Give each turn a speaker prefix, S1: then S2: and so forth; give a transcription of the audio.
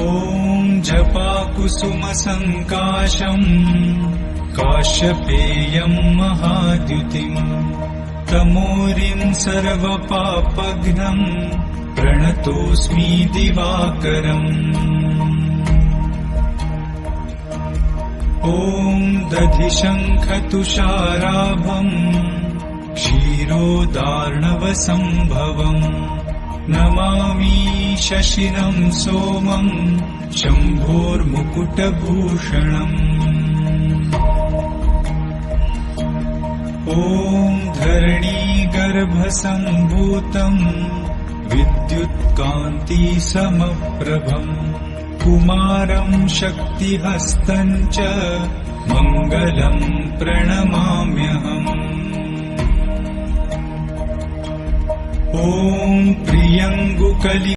S1: ॐ जपाकुसुमसङ्काशम् काश्यपेयं महाद्युतिम् तमोरिं सर्वपापघ्नम् प्रणतोऽस्मि दिवाकरम्। ॐ दधिशङ्खतुषाराभम् क्षीरोदार्णवसम्भवम् नमामि शशिनं सोमं शम्भोर्मुकुटभूषणम्। ॐ धरणीगर्भसम्भूतं विद्युत्कान्तिसमप्रभम् कुमारं शक्तिहस्तं च मङ्गलं प्रणमाम्यहम्। ॐ प्रियङ्गुकलि